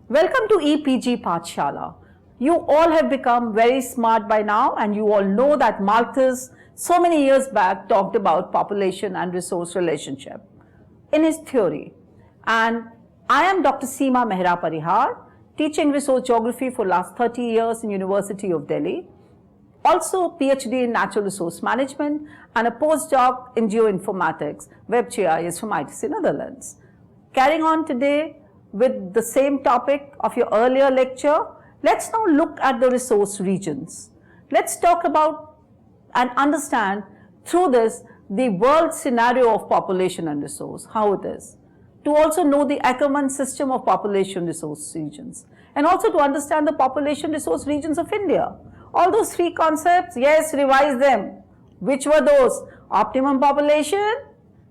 Welcome to EPG Pathshala. You all have become very smart by now, and you all know that Malthus so many years back talked about population and resource relationship in his theory. And I am Dr. Seema Mehra Parihar, teaching resource geography for last 30 years in University of Delhi. Also PhD in natural resource management and a postdoc in geoinformatics, web GIS from ITC Netherlands. Carrying on today with the same topic of your earlier lecture, let's now look at the resource regions. Let's talk about and understand through this the world scenario of population and resource, how it is. To also know the Ackermann system of population resource regions, and also to understand the population resource regions of India. All those three concepts, yes, revise them. Which were those? Optimum population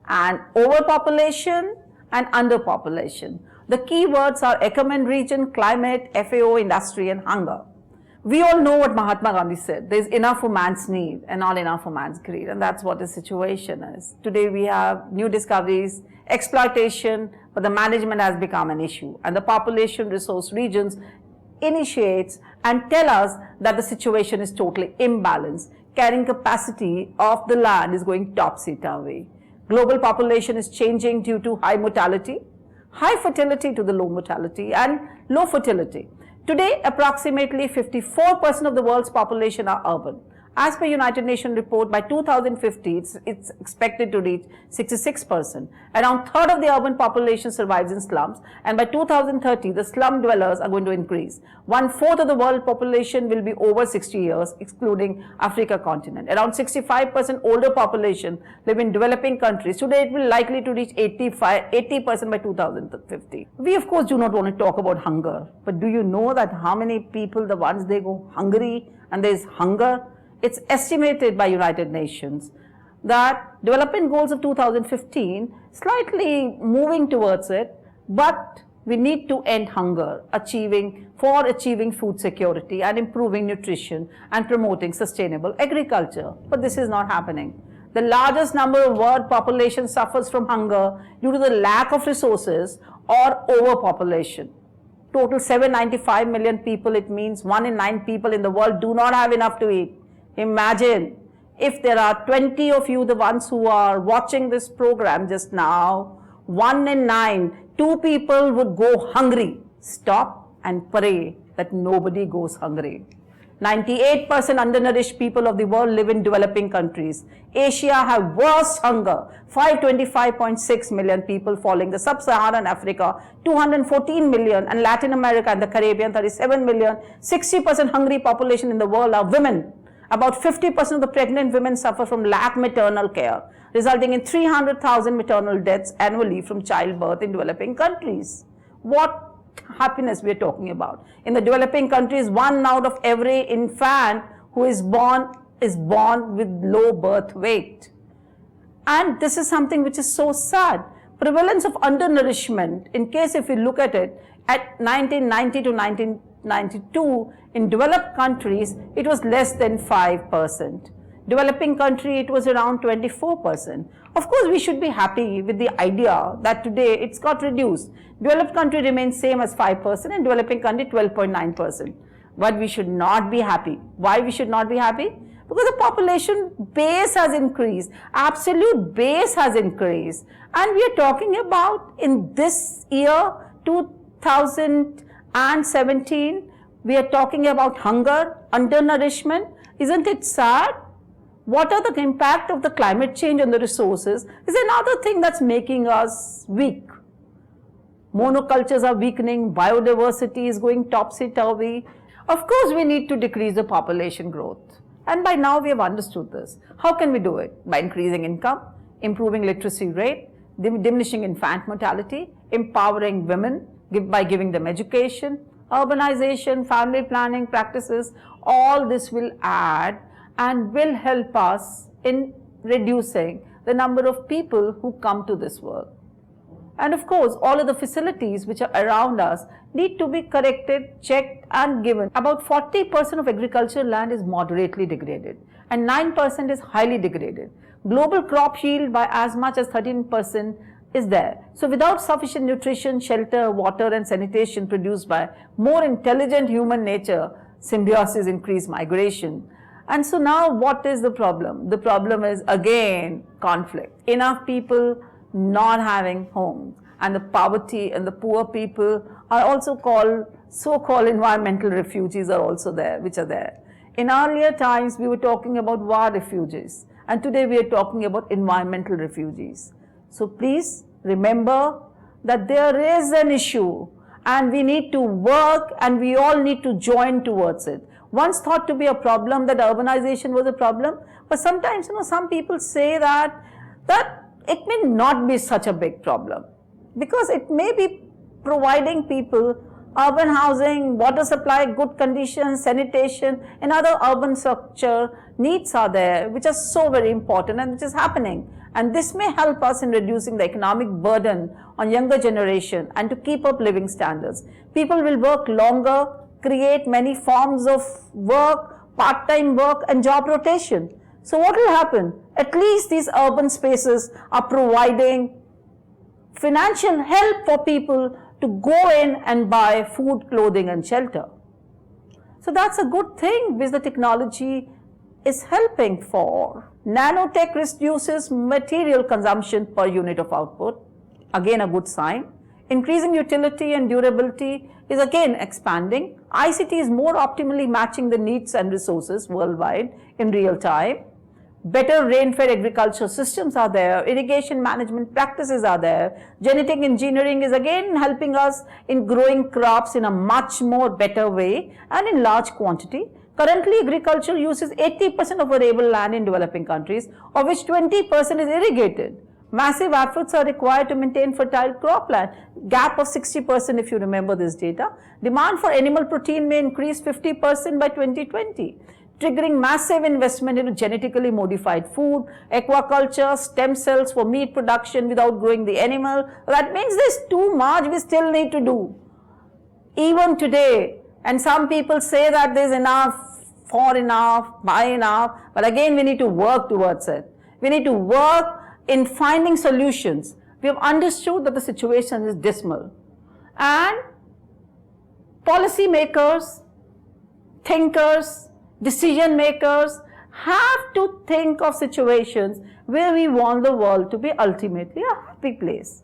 and overpopulation and underpopulation. The key words are Ackermann region, climate, FAO, industry and hunger. We all know what Mahatma Gandhi said. There is enough for man's need and not enough for man's greed, and that's what the situation is. Today we have new discoveries, exploitation, but the management has become an issue, and the population resource regions initiates and tell us that the situation is totally imbalanced. Carrying capacity of the land is going topsy-turvy. Global population is changing due to high mortality, high fertility to the low mortality and low fertility. Today, approximately 54% of the world's population are urban. As per United Nations report, by 2050, it's expected to reach 66%. Around a third of the urban population survives in slums, and by 2030, the slum dwellers are going to increase. 1/4 of the world population will be over 60 years, excluding Africa continent. Around 65% older population live in developing countries. Today, it will likely to reach 80% by 2050. We, of course, do not want to talk about hunger, but do you know that how many people, the ones they go hungry and there is hunger? It's estimated by United Nations that development goals of 2015 slightly moving towards it, but we need to end hunger, achieving food security and improving nutrition and promoting sustainable agriculture. But this is not happening. The largest number of world population suffers from hunger due to the lack of resources or overpopulation. Total 795 million people, it means 1 in 9 people in the world do not have enough to eat. Imagine if there are 20 of you, the ones who are watching this program just now, 1 in 9, 2 people would go hungry. Stop and pray that nobody goes hungry. 98% undernourished people of the world live in developing countries. Asia have worst hunger, 525.6 million people, following the sub-Saharan Africa, 214 million, and Latin America and the Caribbean, 37 million. 60% hungry population in the world are women. About 50% of the pregnant women suffer from lack maternal care, resulting in 300,000 maternal deaths annually from childbirth in developing countries. What happiness we are talking about? In the developing countries, 1 out of every infant who is born with low birth weight. And this is something which is so sad. Prevalence of undernourishment, in case if we look at it, at 1990 to 1992, in developed countries, it was less than 5%. Developing country, it was around 24%. Of course, we should be happy with the idea that today it's got reduced. Developed country remains same as 5% and developing country 12.9%. But we should not be happy. Why we should not be happy? Because the population base has increased, absolute base has increased. And we are talking about in this year, 2017, we are talking about hunger, undernourishment. Isn't it sad? What are the impact of the climate change on the resources is another thing that's making us weak. Monocultures are weakening, biodiversity is going topsy-turvy. Of course, we need to decrease the population growth. And by now we have understood this. How can we do it? By increasing income, improving literacy rate, diminishing infant mortality, empowering women by giving them education, urbanization, family planning practices. All this will add and will help us in reducing the number of people who come to this world. And of course, all of the facilities which are around us need to be corrected, checked and given. About 40% of agricultural land is moderately degraded and 9% is highly degraded. Global crop yield by as much as 13% is there. So without sufficient nutrition, shelter, water and sanitation produced by more intelligent human nature, symbiosis increase migration. And so now what is the problem? The problem is again conflict. Enough people not having homes, and the poverty and the poor people are also called, so-called environmental refugees are also there, which are there. In earlier times we were talking about war refugees, and today we are talking about environmental refugees. So please remember that there is an issue and we need to work and we all need to join towards it. Once thought to be a problem that urbanization was a problem, but sometimes some people say that it may not be such a big problem because it may be providing people urban housing, water supply, good conditions, sanitation and other urban structure needs are there which are so very important and which is happening. And this may help us in reducing the economic burden on younger generation and to keep up living standards. People will work longer, create many forms of work, part-time work and job rotation. So what will happen? At least these urban spaces are providing financial help for people to go in and buy food, clothing and shelter. So that's a good thing which the technology is helping for. Nanotech reduces material consumption per unit of output, again a good sign. Increasing utility and durability is again expanding. ICT is more optimally matching the needs and resources worldwide in real time. Better rain-fed agriculture systems are there, irrigation management practices are there, genetic engineering is again helping us in growing crops in a much more better way and in large quantity. Currently, agriculture uses 80% of arable land in developing countries, of which 20% is irrigated. Massive efforts are required to maintain fertile cropland, gap of 60% if you remember this data. Demand for animal protein may increase 50% by 2020. Triggering massive investment into genetically modified food, aquaculture, stem cells for meat production without growing the animal. That means there's too much we still need to do. Even today, and some people say that there's enough, for enough, by enough, but again we need to work towards it. We need to work in finding solutions. We have understood that the situation is dismal. And policy makers, thinkers, decision makers have to think of situations where we want the world to be ultimately a happy place.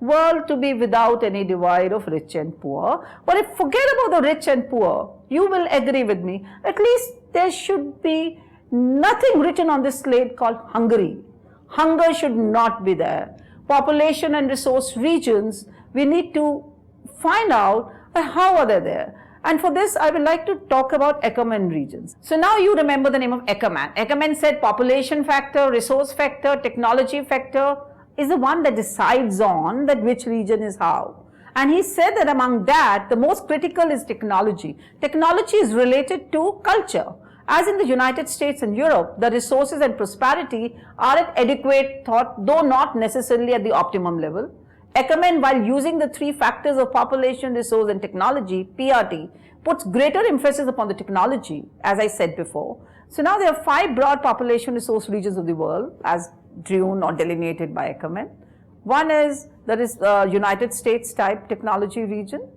World to be without any divide of rich and poor. But if forget about the rich and poor, you will agree with me, at least there should be nothing written on this slate called hungry. Hunger should not be there. Population and resource regions, we need to find out how are they there. And for this, I would like to talk about Ackermann regions. So now you remember the name of Ackermann. Ackermann said population factor, resource factor, technology factor is the one that decides on that which region is how. And he said that among that, the most critical is technology. Technology is related to culture. As in the United States and Europe, the resources and prosperity are at adequate thought, though not necessarily at the optimum level. Ackermann, while using the three factors of population, resource and technology, PRT, puts greater emphasis upon the technology, as I said before. So now there are 5 broad population resource regions of the world, as drawn or delineated by Ackermann. One is, there is United States type technology region,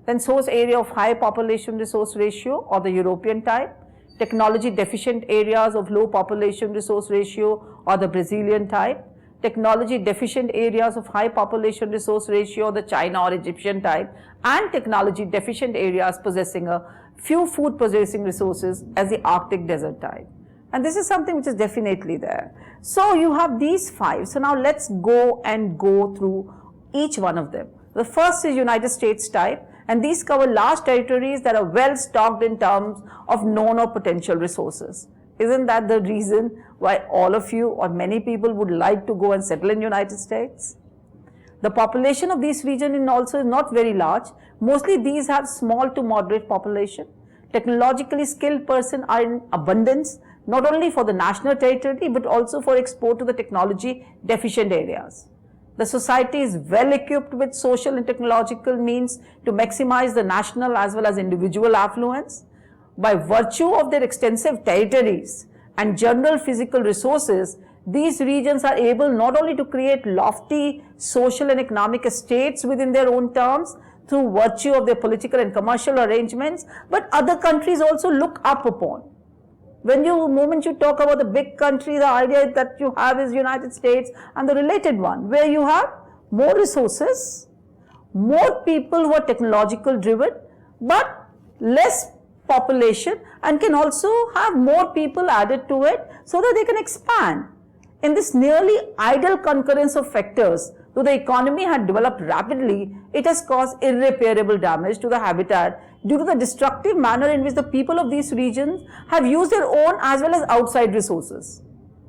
then source area of high population resource ratio or the European type, technology deficient areas of low population resource ratio or the Brazilian type, technology deficient areas of high population resource ratio, the China or Egyptian type, and technology deficient areas possessing a few food processing resources as the Arctic desert type. And this is something which is definitely there. So you have these 5. So now let's go through each one of them. The first is United States type, and these cover large territories that are well stocked in terms of known or potential resources. Isn't that the reason why all of you or many people would like to go and settle in United States? The population of these regions also is not very large. Mostly these have small to moderate population. Technologically skilled persons are in abundance, not only for the national territory but also for export to the technology deficient areas. The society is well equipped with social and technological means to maximize the national as well as individual affluence. By virtue of their extensive territories and general physical resources, These regions are able not only to create lofty social and economic estates within their own terms through virtue of their political and commercial arrangements, but other countries also look up upon. Moment you talk about the big country, the idea that you have is United States and the related one, where you have more resources, more people who are technological driven, but less population, and can also have more people added to it so that they can expand. In this nearly ideal concurrence of factors, though the economy had developed rapidly, it has caused irreparable damage to the habitat due to the destructive manner in which the people of these regions have used their own as well as outside resources,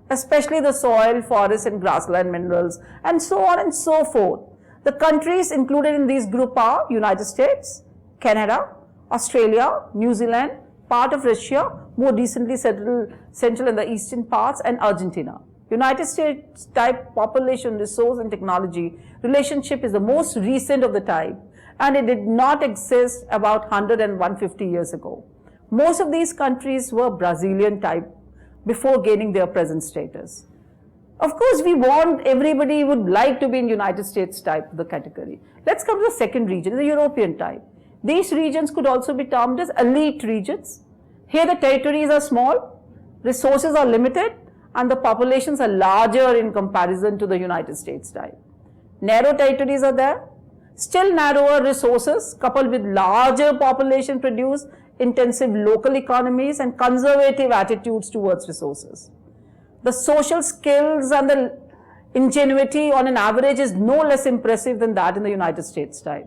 especially the soil, forests and grassland minerals, and so on and so forth. The countries included in this group are United States, Canada, Australia, New Zealand, part of Russia, more recently settled central and the eastern parts, and Argentina. United States type population, resource and technology relationship is the most recent of the type, and it did not exist about 100 and 150 years ago. Most of these countries were Brazilian type before gaining their present status. Of course, everybody would like to be in United States type of the category. Let's come to the second region, the European type. These regions could also be termed as elite regions. Here the territories are small, resources are limited, and the populations are larger in comparison to the United States type. Narrow territories are there, still narrower resources coupled with larger population produce intensive local economies and conservative attitudes towards resources. The social skills and the ingenuity on an average is no less impressive than that in the United States type.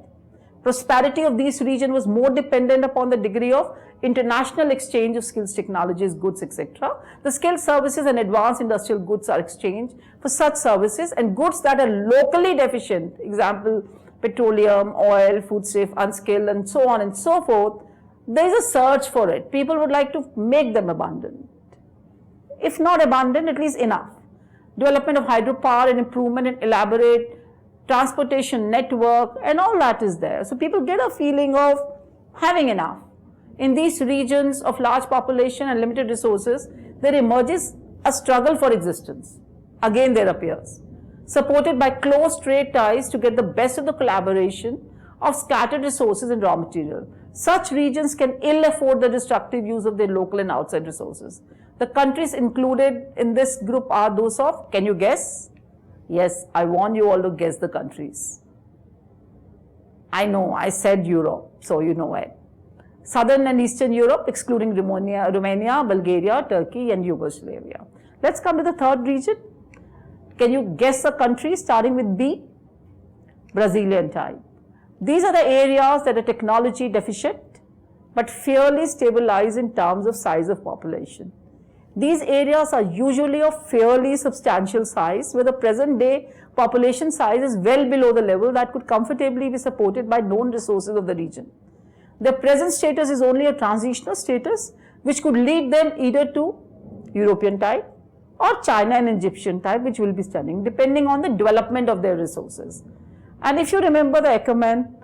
Prosperity of these regions was more dependent upon the degree of international exchange of skills, technologies, goods, etc. The skilled services and advanced industrial goods are exchanged for such services, and goods that are locally deficient, example, petroleum, oil, foodstuff, unskilled, and so on and so forth, there is a search for it. People would like to make them abundant. If not abundant, at least enough. Development of hydropower and improvement in elaborate transportation network and all that is there. So people get a feeling of having enough. In these regions of large population and limited resources, there emerges a struggle for existence. Again there appears, supported by close trade ties to get the best of the collaboration of scattered resources and raw material. Such regions can ill afford the destructive use of their local and outside resources. The countries included in this group are those of, can you guess? Yes, I want you all to guess the countries. I know, I said Europe, so you know it. Southern and Eastern Europe, excluding Romania, Bulgaria, Turkey, and Yugoslavia. Let's come to the third region. Can you guess a country starting with B? Brazilian type. These are the areas that are technology deficient, but fairly stabilized in terms of size of population. These areas are usually of fairly substantial size, where the present day population size is well below the level that could comfortably be supported by known resources of the region. Their present status is only a transitional status, which could lead them either to European type or China and Egyptian type, which we'll be studying, depending on the development of their resources. And if you remember the Ackerman,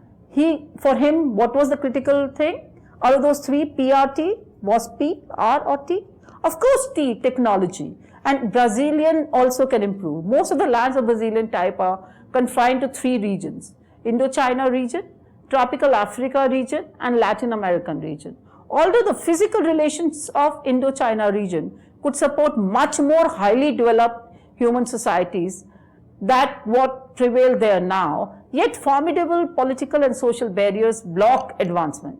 for him, what was the critical thing? Out of those three, PRT, was P, R or T? Of course T, technology. And Brazilian also can improve. Most of the lands of Brazilian type are confined to three regions: Indochina region, Tropical Africa region, and Latin American region. Although the physical relations of Indochina region could support much more highly developed human societies than what prevail there now, yet formidable political and social barriers block advancement.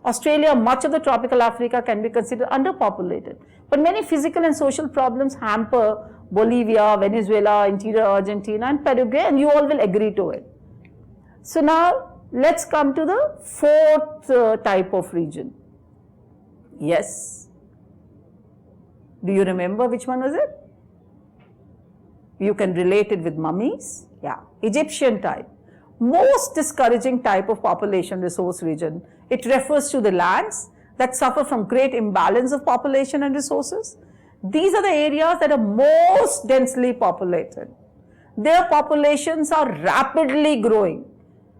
Australia, much of the tropical Africa can be considered underpopulated, but many physical and social problems hamper Bolivia, Venezuela, interior Argentina, and Paraguay, and you all will agree to it. So now let's come to the fourth type of region. Yes. Do you remember which one was it? You can relate it with mummies. Yeah, Egyptian type. Most discouraging type of population resource region. It refers to the lands that suffer from great imbalance of population and resources. These are the areas that are most densely populated. Their populations are rapidly growing.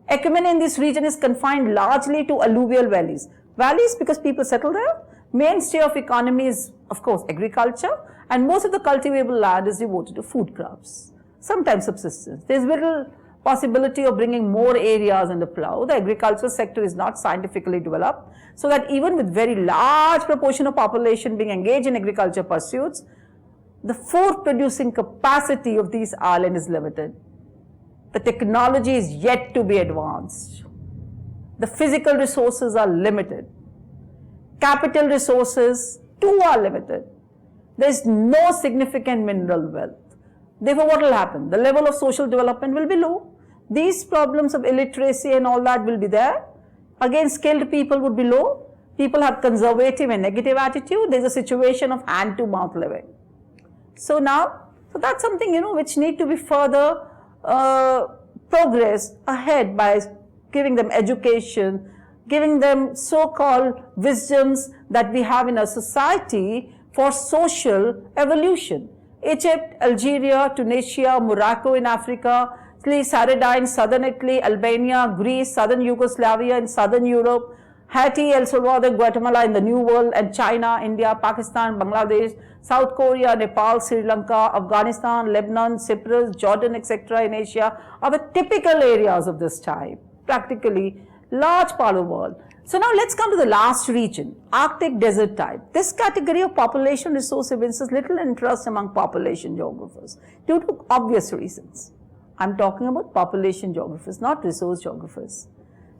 Economy in this region is confined largely to alluvial valleys. Valleys because people settle there. Mainstay of economy is, of course, agriculture, and most of the cultivable land is devoted to food crops, sometimes subsistence. There is little possibility of bringing more areas under plough. The agricultural sector is not scientifically developed, so that even with very large proportion of population being engaged in agriculture pursuits, the food producing capacity of these islands is limited. The technology is yet to be advanced. The physical resources are limited. Capital resources too are limited. There is no significant mineral wealth. Therefore, what will happen? The level of social development will be low. These problems of illiteracy and all that will be there. Again, skilled people would be low. People have conservative and negative attitude. There is a situation of hand-to-mouth living. So now, that's something, which need to be further progressed ahead by giving them education, giving them so-called wisdoms that we have in our society for social evolution. Egypt, Algeria, Tunisia, Morocco in Africa, Sardinia in southern Italy, Albania, Greece, southern Yugoslavia in southern Europe, Haiti, El Salvador, Guatemala in the New World, and China, India, Pakistan, Bangladesh, South Korea, Nepal, Sri Lanka, Afghanistan, Lebanon, Cyprus, Jordan, etc. in Asia are the typical areas of this type, practically large part of the world. So now let's come to the last region, Arctic desert type. This category of population resource evinces little interest among population geographers due to obvious reasons. I'm talking about population geographers, not resource geographers.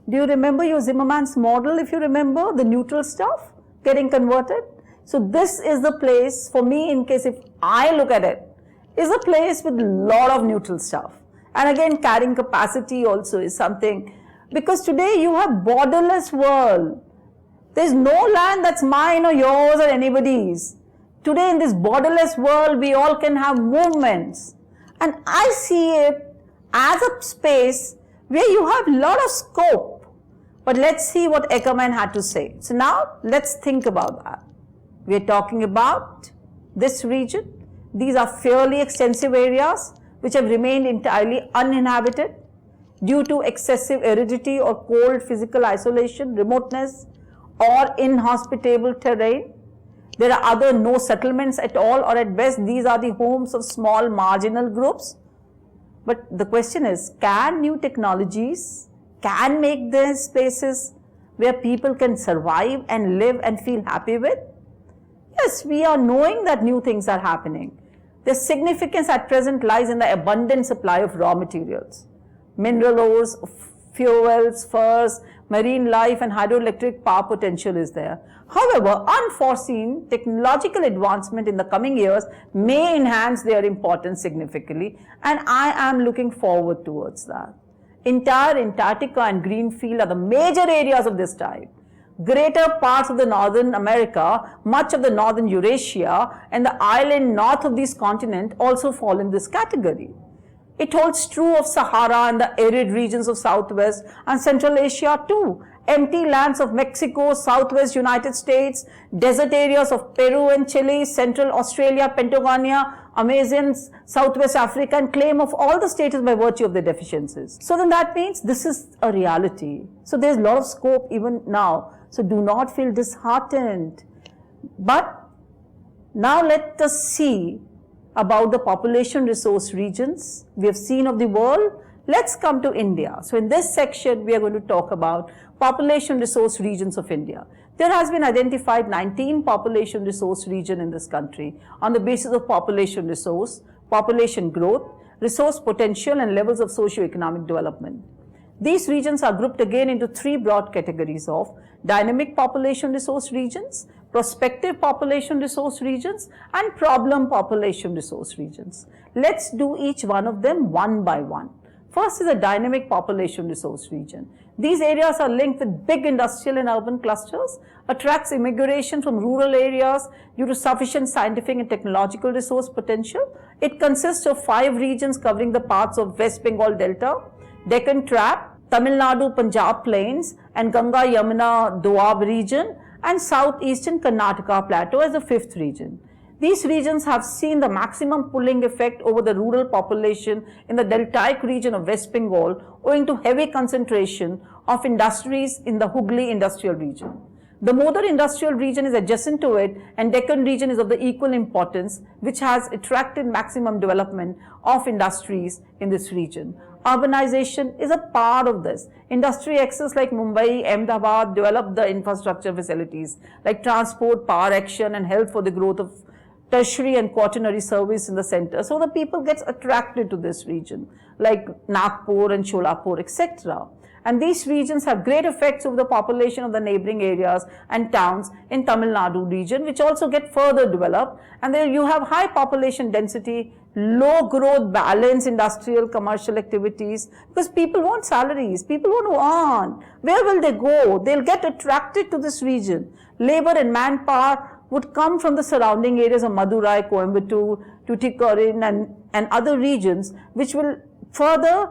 Do you remember your Zimmerman's model, if you remember, the neutral stuff getting converted? So this is the place, for me, in case if I look at it, is a place with a lot of neutral stuff. And again, carrying capacity also is something, because today you have borderless world. There's no land that's mine or yours or anybody's. Today in this borderless world, we all can have movements. And I see it as a space where you have a lot of scope. But let's see what Eckermann had to say. So now let's think about that. We're talking about this region. These are fairly extensive areas which have remained entirely uninhabited due to excessive aridity or cold physical isolation, remoteness, or inhospitable terrain. There are other no settlements at all, or at best these are the homes of small marginal groups. But the question is, can new technologies can make these spaces where people can survive and live and feel happy with? Yes, we are knowing that new things are happening. Their significance at present lies in the abundant supply of raw materials. Mineral ores, fuels, furs, marine life and hydroelectric power potential is there. However, unforeseen technological advancement in the coming years may enhance their importance significantly, and I am looking forward towards that. Entire Antarctica and Greenfield are the major areas of this type. Greater parts of the Northern America, much of the Northern Eurasia, and the island north of this continent also fall in this category. It holds true of Sahara and the arid regions of Southwest and Central Asia too. Empty lands of Mexico, Southwest United States, desert areas of Peru and Chile, Central Australia, Patagonia, Amazons, Southwest Africa, and claim of all the status by virtue of their deficiencies. So then that means this is a reality. So there's a lot of scope even now. So do not feel disheartened. But now let us see about the population resource regions we have seen of the world. Let's come to India. So in this section, we are going to talk about population resource regions of India. There has been identified 19 population resource region in this country on the basis of population resource, population growth, resource potential and levels of socio-economic development. These regions are grouped again into three broad categories of dynamic population resource regions, prospective population resource regions, and problem population resource regions. Let's do each one of them one by one. First is a dynamic population resource region. These areas are linked with big industrial and urban clusters, attracts immigration from rural areas due to sufficient scientific and technological resource potential. It consists of 5 regions covering the parts of West Bengal Delta, Deccan Trap, Tamil Nadu, Punjab Plains, and Ganga Yamuna Doab region, and southeastern Karnataka Plateau as the 5th region. These regions have seen the maximum pulling effect over the rural population in the deltaic region of West Bengal owing to heavy concentration of industries in the Hooghly industrial region. The Modar industrial region is adjacent to it, and Deccan region is of the equal importance, which has attracted maximum development of industries in this region. Urbanization is a part of this. Industry access like Mumbai, Ahmedabad developed the infrastructure facilities like transport, power action, and health for the growth of tertiary and quaternary service in the center. So the people gets attracted to this region like Nagpur and Sholapur, etc. And these regions have great effects over the population of the neighboring areas and towns in Tamil Nadu region, which also get further developed. And there you have high population density, low growth, balanced industrial commercial activities, because people want salaries, people want to earn. Where will they go? They'll get attracted to this region. Labor and manpower would come from the surrounding areas of Madurai, Coimbatore, Tuticorin and other regions, which will further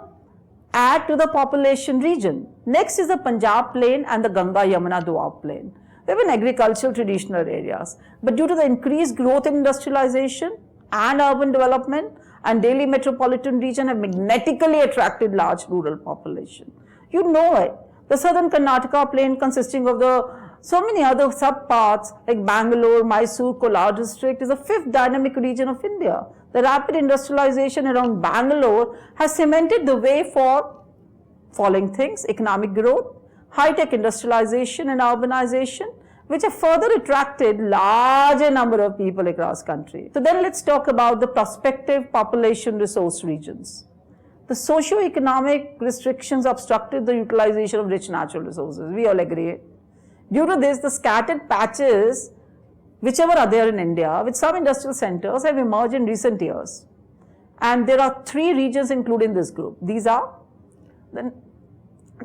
add to the population region. Next is the Punjab plain and the Ganga Yamuna Doab plain. They have been agricultural traditional areas, but due to the increased growth in industrialization and urban development, and Delhi metropolitan region have magnetically attracted large rural population. You know it. The southern Karnataka plain consisting of so many other subparts like Bangalore, Mysore, Kolar district is the fifth dynamic region of India. The rapid industrialization around Bangalore has cemented the way for following things: economic growth, high-tech industrialization and urbanization, which have further attracted larger number of people across country. So then let's talk about the prospective population resource regions. The socio-economic restrictions obstructed the utilization of rich natural resources. We all agree. Due to this, the scattered patches, whichever are there in India, with some industrial centers, have emerged in recent years. And there are three regions included in this group. These are the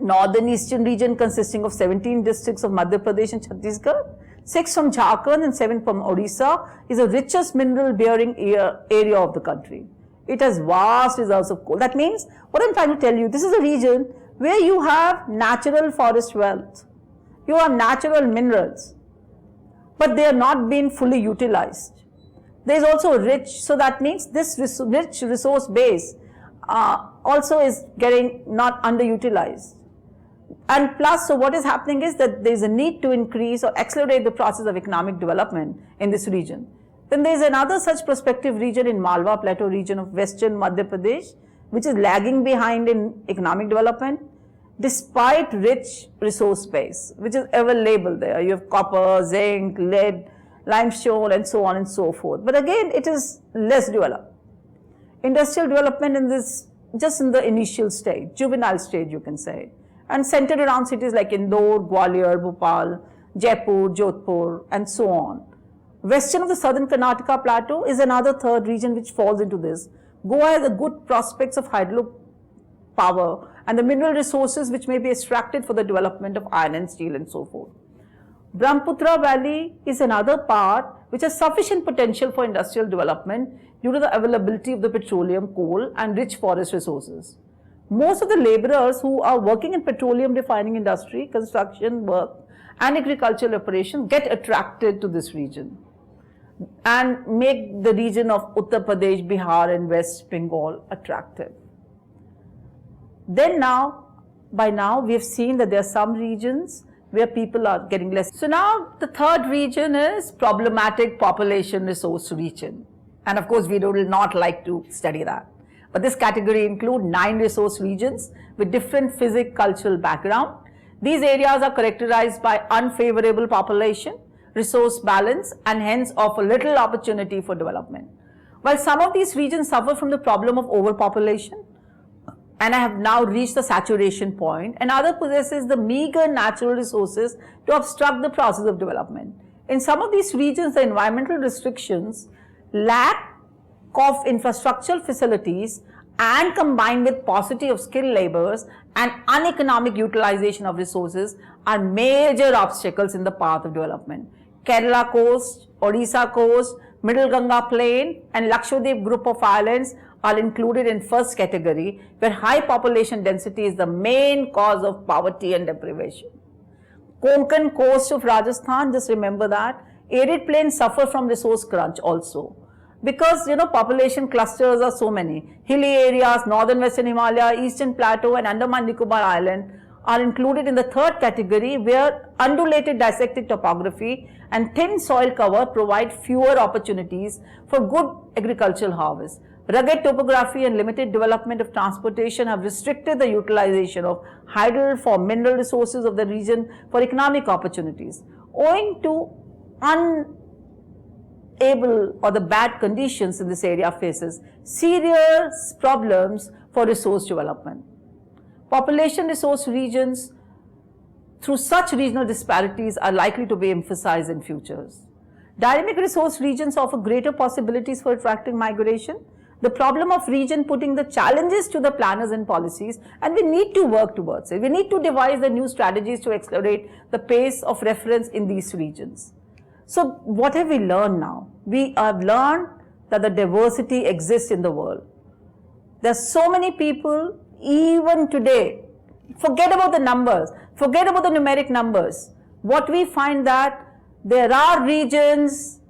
northern eastern region consisting of 17 districts of Madhya Pradesh and Chhattisgarh, 6 from Jharkhand and 7 from Odisha, is the richest mineral bearing area of the country. It has vast reserves of coal. That means, what I'm trying to tell you, this is a region where you have natural forest wealth. You have natural minerals, but they are not being fully utilized. There is also rich, so that means this rich resource base also is getting not underutilized. And plus, so what is happening is that there is a need to increase or accelerate the process of economic development in this region. Then there is another such prospective region in Malwa Plateau region of western Madhya Pradesh, which is lagging behind in economic development, despite rich resource base, which is available there. You have copper, zinc, lead, limestone, and so on and so forth. But again, it is less developed. Industrial development in this, just in the initial stage, juvenile stage you can say, and centered around cities like Indore, Gwalior, Bhopal, Jaipur, Jodhpur, and so on. Western of the southern Karnataka plateau is another third region which falls into this. Goa has a good prospects of hydropower and the mineral resources which may be extracted for the development of iron and steel and so forth. Brahmaputra Valley is another part which has sufficient potential for industrial development due to the availability of the petroleum, coal and rich forest resources. Most of the laborers who are working in petroleum refining industry, construction work and agricultural operations get attracted to this region and make the region of Uttar Pradesh, Bihar and West Bengal attractive. Then by now we have seen that there are some regions where people are getting less. So now the third region is problematic population resource region. And of course we will not like to study that. But this category includes 9 resource regions with different physical-cultural background. These areas are characterized by unfavorable population, resource balance and hence offer little opportunity for development. While some of these regions suffer from the problem of overpopulation and have now reached the saturation point, and other possesses the meager natural resources to obstruct the process of development. In some of these regions, the environmental restrictions, lack of infrastructural facilities and combined with paucity of skilled laborers and uneconomic utilization of resources are major obstacles in the path of development. Kerala coast, Odisha coast, Middle Ganga plain and Lakshadweep group of islands are included in first category, where high population density is the main cause of poverty and deprivation. Konkan coast of Rajasthan, just remember that. Arid plains suffer from resource crunch also. Because population clusters are so many. Hilly areas, northern western Himalaya, eastern plateau and Andaman Nicobar Island are included in the third category, where undulated dissected topography and thin soil cover provide fewer opportunities for good agricultural harvest. Rugged topography and limited development of transportation have restricted the utilization of hydel for mineral resources of the region for economic opportunities. Owing to unable or the bad conditions in this area faces serious problems for resource development. Population resource regions through such regional disparities are likely to be emphasized in futures. Dynamic resource regions offer greater possibilities for attracting migration. The problem of region putting the challenges to the planners and policies, and we need to work towards it. We need to devise the new strategies to accelerate the pace of reference in these regions. So what have we learned now? We have learned that the diversity exists in the world. There are so many people, even today, forget about the numbers, forget about the numeric numbers. What we find that there are regions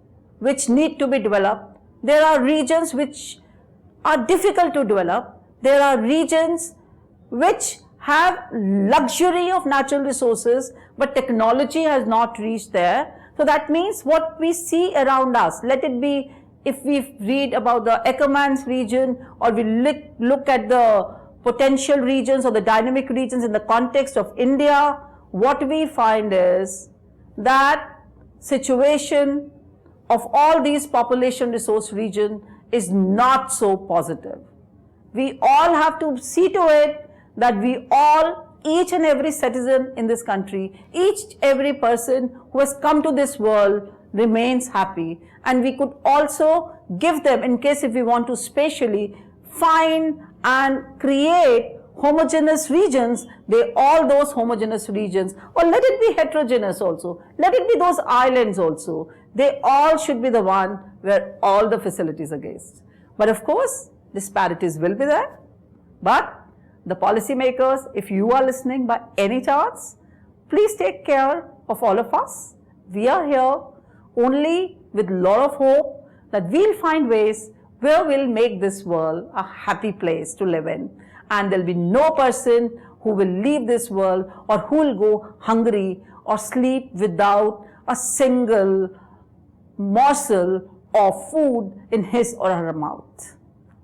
which need to be developed. There are regions which are difficult to develop. There are regions which have luxury of natural resources, but technology has not reached there. So that means what we see around us, let it be if we read about the Ackermann's region, or we look at the potential regions or the dynamic regions in the context of India, what we find is that situation of all these population resource regions is not so positive. We all have to see to it that we all, each and every citizen in this country, every person who has come to this world remains happy, and we could also give them, in case if we want to spatially find and create homogeneous regions, all those homogeneous regions, or let it be heterogeneous also, let it be those islands also, they all should be the one where all the facilities are based. But of course, disparities will be there. But the policymakers, if you are listening by any chance, please take care of all of us. We are here only with a lot of hope that we'll find ways where we'll make this world a happy place to live in. And there'll be no person who will leave this world or who will go hungry or sleep without a single morsel of food in his or her mouth.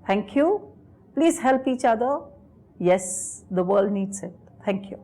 Thank you. Please help each other. Yes, the world needs it. Thank you.